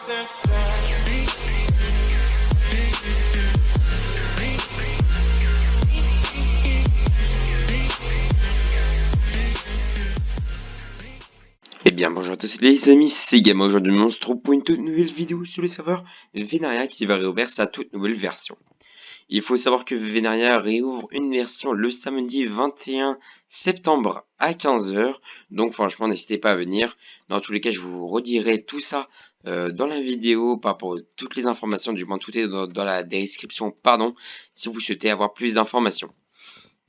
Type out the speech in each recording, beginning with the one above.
Eh bien bonjour à tous les amis, c'est Gamma. Aujourd'hui on se retrouve pour une toute nouvelle vidéo sur le serveur Venaria qui va réouvrir sa toute nouvelle version. Il faut savoir que Venaria réouvre une version le samedi 21 septembre à 15 h. Donc franchement n'hésitez pas à venir. Dans tous les cas je vous redirai tout ça dans la vidéo par rapport à toutes les informations. Du moins tout est dans la description, pardon, si vous souhaitez avoir plus d'informations.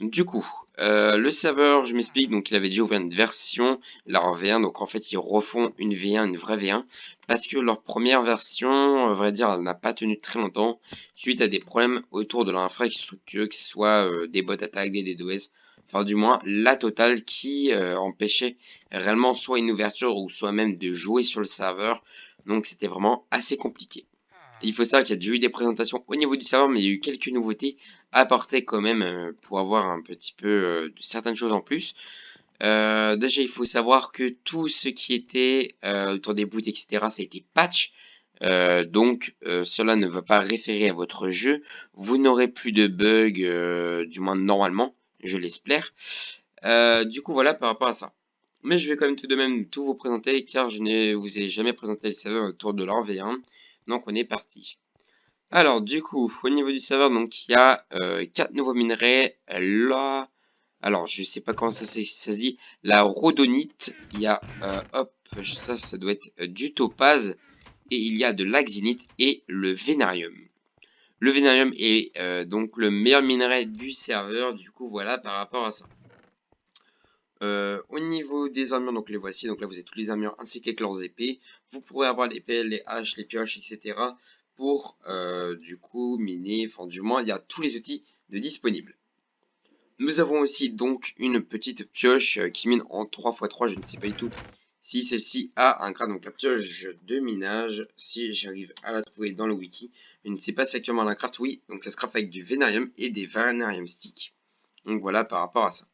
Du coup, le serveur, je m'explique, donc il avait déjà ouvert une version, la en V1, donc en fait ils refont une V1, une vraie V1, parce que leur première version, à vrai dire, elle n'a pas tenu très longtemps, suite à des problèmes autour de l'infrastructure, que ce soit des bots attaques, des DDoS, enfin du moins la totale qui empêchait réellement soit une ouverture ou soit même de jouer sur le serveur, donc c'était vraiment assez compliqué. Il faut savoir qu'il y a déjà eu des présentations au niveau du serveur, mais il y a eu quelques nouveautés apportées quand même pour avoir un petit peu de certaines choses en plus. Déjà, il faut savoir que tout ce qui était autour des boots, etc., ça a été patch. Donc, cela ne va pas référer à votre jeu. Vous n'aurez plus de bugs, du moins normalement, je l'espère. Du coup, voilà par rapport à ça. Mais je vais quand même tout de même tout vous présenter, car je ne vous ai jamais présenté le serveur autour de leur V1. Donc, on est parti. Alors, du coup, au niveau du serveur, donc il y a 4 nouveaux minerais. Là, alors je sais pas comment ça se dit. La rhodonite, il y a, hop, ça doit être du topaz. Et il y a de l'axinite et le vénarium. Le vénarium est donc le meilleur minerai du serveur. Du coup, voilà par rapport à ça. Au niveau des armures, donc les voici. Donc là, vous avez toutes les armures ainsi qu'avec leurs épées. Vous pourrez avoir les pelles, les haches, les pioches, etc. pour du coup miner. Enfin, du moins, il y a tous les outils de disponibles. Nous avons aussi donc une petite pioche qui mine en 3x3. Je ne sais pas du tout si celle-ci a un grade. Donc la pioche de minage, si j'arrive à la trouver dans le wiki. Je ne sais pas si actuellement la craft. Oui, donc ça se craft avec du vénarium et des vénarium sticks. Donc voilà par rapport à ça.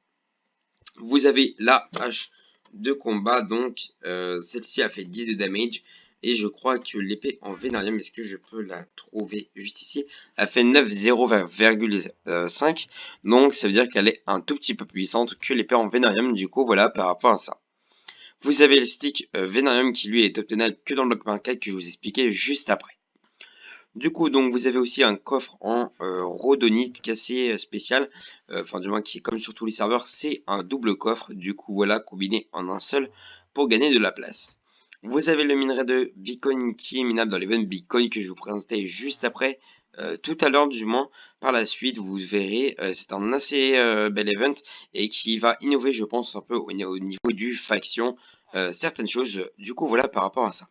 Vous avez la hache de combat, donc celle-ci a fait 10 de damage. Et je crois que l'épée en vénarium, est-ce que je peux la trouver juste ici, a fait 9,0,5. Donc ça veut dire qu'elle est un tout petit peu puissante que l'épée en vénarium. Du coup voilà par rapport à ça. Vous avez le stick vénarium qui lui est obtenable que dans le bloc 24 que je vous expliquais juste après. Du coup, donc vous avez aussi un coffre en rhodonite cassé spécial, enfin du moins qui est comme sur tous les serveurs, c'est un double coffre, du coup voilà, combiné en un seul pour gagner de la place. Vous avez le minerai de Bitcoin qui est minable dans l'event Bitcoin que je vous présentais juste après, tout à l'heure du moins. Par la suite, vous verrez, c'est un assez bel event et qui va innover, je pense, un peu au niveau du faction, certaines choses. Du coup, voilà par rapport à ça.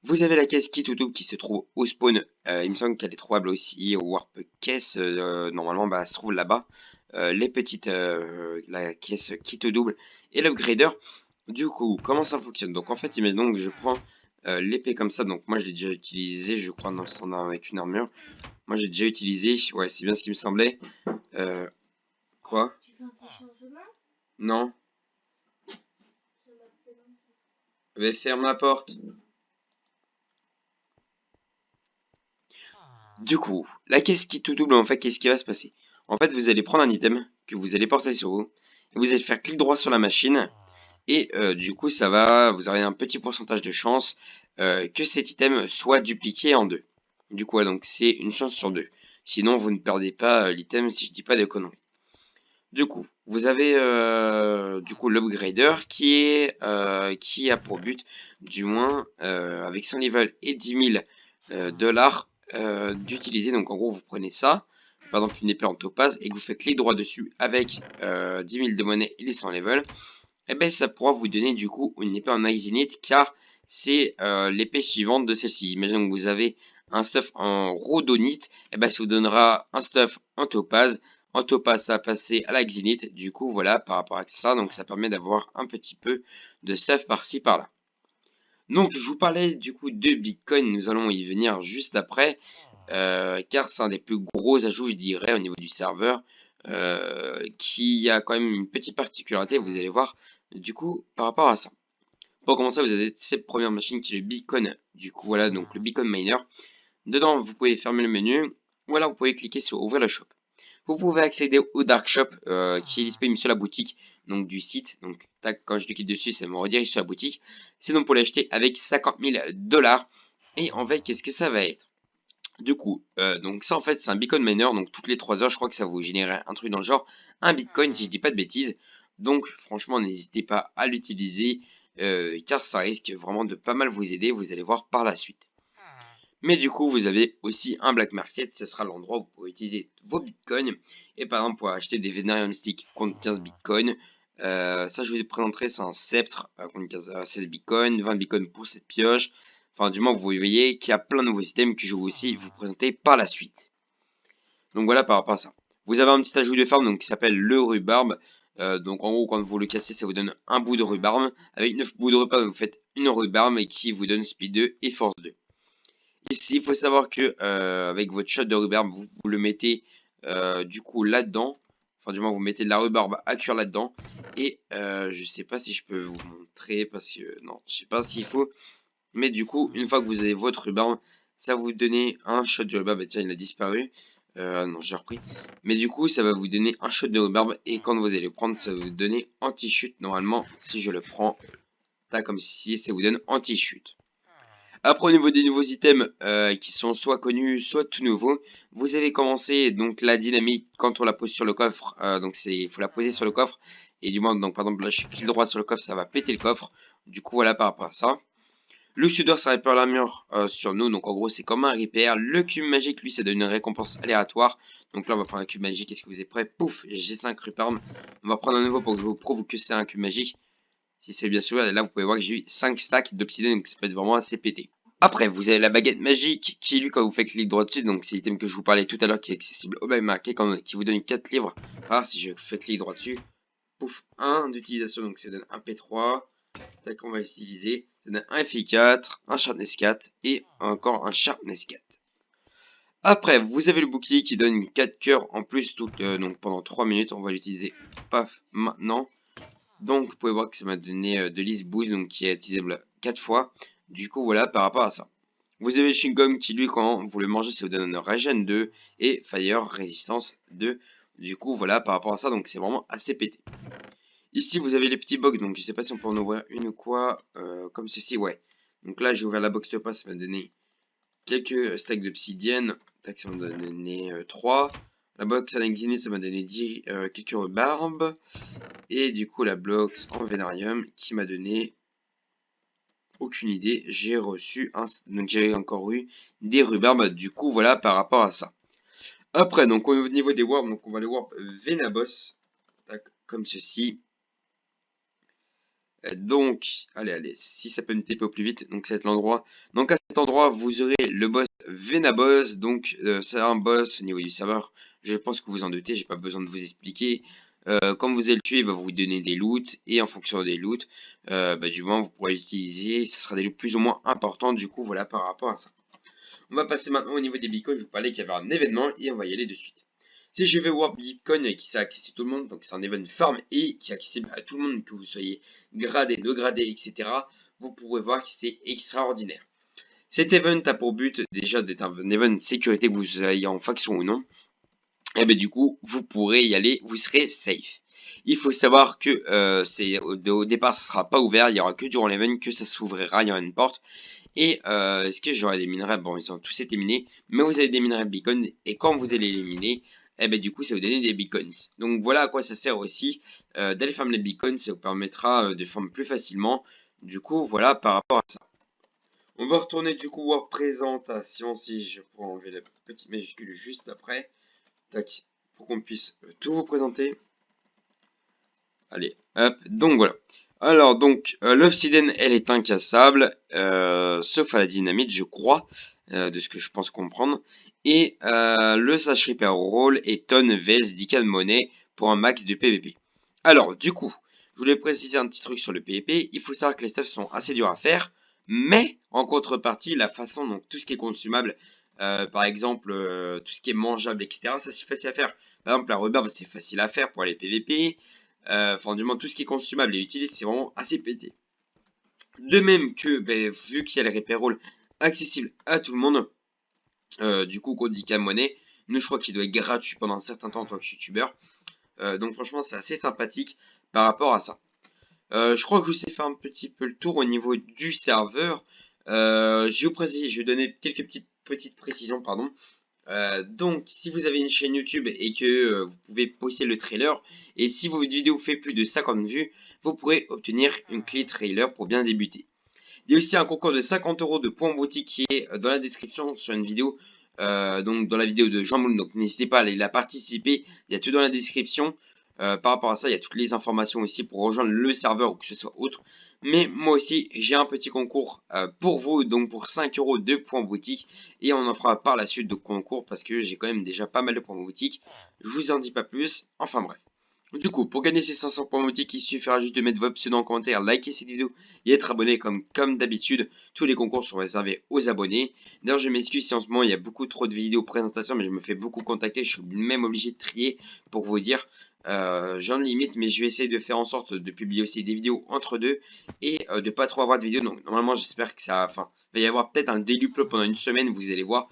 Vous avez la caisse Kit Double qui se trouve au spawn. Il me semble qu'elle est trouvable aussi au Warp Caisse. Normalement, bah, elle se trouve là-bas. Les petites, la caisse Kit Double et l'upgrader. Du coup, comment ça fonctionne? Donc, en fait, imaginons que je prends l'épée comme ça. Donc, moi, je l'ai déjà utilisé, je crois, avec une armure. Moi, j'ai déjà utilisé. Ouais, c'est bien ce qui me semblait. Quoi? Tu fais un petit changement? Non. Mais ferme la porte. Du coup, la caisse qui tout double, en fait, qu'est-ce qui va se passer? En fait, vous allez prendre un item que vous allez porter sur vous, et vous allez faire clic droit sur la machine, et du coup, vous aurez un petit pourcentage de chance que cet item soit dupliqué en deux. Du coup, donc c'est une chance sur deux. Sinon, vous ne perdez pas l'item si je dis pas de conneries. Du coup, vous avez du coup l'upgrader qui a pour but, du moins avec son level et 10 000 dollars, d'utiliser. Donc en gros, vous prenez ça, par exemple une épée en topaz, et que vous faites clic droit dessus avec 10 000 de monnaie et les 100 level, et ben ça pourra vous donner du coup une épée en Axinite, car c'est l'épée suivante de celle-ci. Imaginons que vous avez un stuff en rhodonite, et ben ça vous donnera un stuff en topaz. En topaz, ça va passer à l'Axinite. Du coup, voilà, par rapport à ça, donc ça permet d'avoir un petit peu de stuff par-ci par-là. Donc, je vous parlais du coup de Bitcoin, nous allons y venir juste après, car c'est un des plus gros ajouts, je dirais, au niveau du serveur, qui a quand même une petite particularité, vous allez voir, du coup, par rapport à ça. Pour commencer, vous avez cette première machine qui est le Beacon. Du coup, voilà, donc le Beacon Miner. Dedans, vous pouvez fermer le menu. Ou alors, vous pouvez cliquer sur ouvrir le shop. Vous pouvez accéder au Dark Shop qui est disponible sur la boutique donc du site. Donc, tac, quand je clique dessus, ça me redirige sur la boutique. C'est donc pour l'acheter avec 50 000 $. Et en fait, qu'est-ce que ça va être? Du coup, donc ça en fait c'est un Bitcoin miner, donc toutes les 3 heures je crois que ça vous générer un truc dans le genre, un Bitcoin si je dis pas de bêtises. Donc franchement n'hésitez pas à l'utiliser car ça risque vraiment de pas mal vous aider, vous allez voir par la suite. Mais du coup vous avez aussi un black market, ce sera l'endroit où vous pourrez utiliser vos Bitcoins. Et par exemple pour acheter des Venarium Sticks contre 15 Bitcoins, ça je vous présenterai, c'est un sceptre contre 16 Bitcoins, 20 Bitcoins pour cette pioche. Enfin, du moins, vous voyez qu'il y a plein de nouveaux systèmes que je vais aussi vous présenter par la suite. Donc voilà par rapport à ça. Vous avez un petit ajout de farm donc, qui s'appelle le rhubarbe. Donc en gros, quand vous le cassez, ça vous donne un bout de rhubarbe. Avec 9 bouts de rhubarbe, vous faites une rhubarbe et qui vous donne speed 2 et force 2. Ici, il faut savoir que avec votre shot de rhubarbe, vous le mettez du coup là-dedans. Enfin, du moins, vous mettez de la rhubarbe à cuire là-dedans. Et je sais pas si je peux vous montrer parce que non, je sais pas s'il faut. Mais du coup, une fois que vous avez votre rhubarbe, ça va vous donner un shot de rhubarbe. Bah, tiens, il a disparu. Non, j'ai repris. Mais du coup, ça va vous donner un shot de rhubarbe. Et quand vous allez le prendre, ça va vous donner anti-chute. Normalement, si je le prends, là, comme si ça vous donne anti-chute. Après, au niveau des nouveaux items qui sont soit connus, soit tout nouveaux, vous avez commencé donc la dynamite quand on la pose sur le coffre. Donc, il faut la poser sur le coffre. Et du moins, donc par exemple, là, je clique droit sur le coffre, ça va péter le coffre. Du coup, voilà par rapport à ça. Le sudor ça répare l'armure sur nous, donc en gros c'est comme un repair. Le cube magique lui ça donne une récompense aléatoire. Donc là on va prendre un cube magique, est-ce que vous êtes prêts? Pouf, j'ai 5 rhubarb. On va prendre un nouveau pour que je vous prouve que c'est un cube magique. Si c'est bien sûr, là vous pouvez voir que j'ai eu 5 stacks d'obsidienne, donc ça peut être vraiment assez pété. Après vous avez la baguette magique qui lui quand vous faites clic droit dessus, donc c'est l'item que je vous parlais tout à l'heure qui est accessible au même marqué, qui vous donne 4 livres. Alors si je fais clic droit dessus, pouf, 1 d'utilisation, donc ça donne un P3. Tac, on va utiliser. Ça donne un FI4, un Sharpness 4 et encore un Sharpness 4. Après, vous avez le bouclier qui donne 4 cœurs en plus donc pendant 3 minutes. On va l'utiliser paf maintenant. Donc, vous pouvez voir que ça m'a donné de l'Ease Boost donc qui est utilisable 4 fois. Du coup, voilà par rapport à ça. Vous avez le Chewing-Gum qui, lui, quand vous le mangez, ça vous donne un Regen 2 et Fire Résistance 2. Du coup, voilà par rapport à ça. Donc, c'est vraiment assez pété. Ici, vous avez les petits box, donc je sais pas si on peut en ouvrir une ou quoi, comme ceci, ouais. Donc là, j'ai ouvert la box de passe, ça m'a donné quelques stacks d'obsidienne, tac, ça m'a donné 3. La box annexinée, ça m'a donné 10, quelques rhubarbes. Et du coup, la box en vénarium qui m'a donné aucune idée. J'ai reçu donc j'ai encore eu des rhubarbes, du coup, voilà par rapport à ça. Après, donc au niveau des warps, donc on va les warp Venabos, tac, comme ceci. Donc, allez, si ça peut me TP au plus vite, donc ça va être l'endroit. Donc à cet endroit, vous aurez le boss Venaboss, donc c'est un boss au niveau du serveur. Je pense que vous en doutez, j'ai pas besoin de vous expliquer. Quand vous allez le tuer, il va vous donner des loots, et en fonction des loots, du moment vous pourrez l'utiliser, ça sera des loots plus ou moins importants, du coup voilà par rapport à ça. On va passer maintenant au niveau des beacons, je vous parlais qu'il y avait un événement, et on va y aller de suite. Si je vais voir Bitcoin qui s'est accessible à tout le monde, donc c'est un event farm et qui est accessible à tout le monde, que vous soyez gradé, no gradé, etc. Vous pourrez voir que c'est extraordinaire. Cet event a pour but déjà d'être un event de sécurité, que vous soyez en faction ou non. Et bien du coup, vous pourrez y aller, vous serez safe. Il faut savoir que au départ, ça sera pas ouvert, il y aura que durant l'event que ça s'ouvrira, il y aura une porte. Et est-ce que j'aurai des minerais? Bon, ils ont tous été minés, mais vous avez des minerais beacon, et quand vous allez les miner, eh ben du coup ça va vous donner des beacons. Donc voilà à quoi ça sert aussi d'aller farmer les beacons, ça vous permettra de farmer plus facilement. Du coup voilà par rapport à ça. On va retourner du coup voir présentation, si je pourrais enlever la petite majuscule juste après. Tac, pour qu'on puisse tout vous présenter. Allez, hop, donc voilà. Alors donc l'obsidienne elle est incassable, sauf à la dynamite je crois, de ce que je pense comprendre. Et le Sash Repair Roll est tonne vs 10k de monnaie pour un max de PVP. Alors du coup, je voulais préciser un petit truc sur le PVP, il faut savoir que les stuffs sont assez durs à faire, mais en contrepartie la façon donc tout ce qui est consumable, par exemple tout ce qui est mangeable etc. ça c'est facile à faire. Par exemple la rhubarbe c'est facile à faire pour aller PVP. Enfin, du moins, tout ce qui est consumable et utile, c'est vraiment assez pété. De même que, vu qu'il y a le repair accessible à tout le monde, du coup, Codica Money, nous, je crois qu'il doit être gratuit pendant un certain temps en tant que youtubeur. Donc franchement, c'est assez sympathique par rapport à ça. Je crois que je vous ai fait un petit peu le tour au niveau du serveur. Je vais donner quelques petites précisions, pardon. Donc, si vous avez une chaîne YouTube et que vous pouvez poster le trailer, et si votre vidéo fait plus de 50 vues, vous pourrez obtenir une clé trailer pour bien débuter. Il y a aussi un concours de 50 € de points boutique qui est dans la description sur une vidéo, donc dans la vidéo de Jean Moule. Donc n'hésitez pas à aller la participer. Il y a tout dans la description. Par rapport à ça, il y a toutes les informations aussi pour rejoindre le serveur ou que ce soit autre. Mais moi aussi, j'ai un petit concours pour vous, donc pour 5 € de points boutique. Et on en fera par la suite de concours parce que j'ai quand même déjà pas mal de points boutique. Je vous en dis pas plus. Enfin bref. Du coup, pour gagner ces 500 points boutiques, il suffira juste de mettre votre pseudo en commentaire, liker cette vidéo et être abonné comme d'habitude. Tous les concours sont réservés aux abonnés. D'ailleurs, je m'excuse si en ce moment il y a beaucoup trop de vidéos présentations, mais je me fais beaucoup contacter. Je suis même obligé de trier pour vous dire. J'en limite, mais je vais essayer de faire en sorte de publier aussi des vidéos entre deux et de pas trop avoir de vidéos. Donc normalement, j'espère que ça, enfin, il va y avoir peut-être un daily upload pendant une semaine. Vous allez voir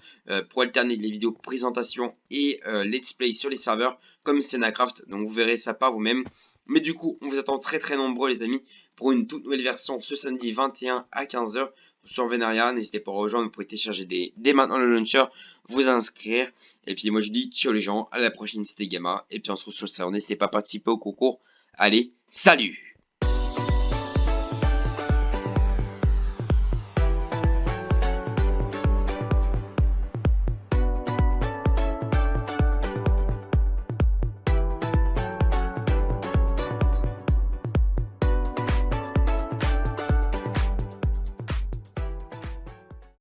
pour alterner les vidéos présentation et let's play sur les serveurs comme Senacraft. Donc vous verrez ça par vous-même. Mais du coup, on vous attend très très nombreux les amis pour une toute nouvelle version ce samedi 21 à 15 h sur Venaria. N'hésitez pas à rejoindre, vous pouvez télécharger dès maintenant le launcher, vous inscrire. Et puis moi je dis ciao les gens, à la prochaine c'était Gamma. Et puis on se retrouve sur le serveur. N'hésitez pas à participer au concours. Allez, salut!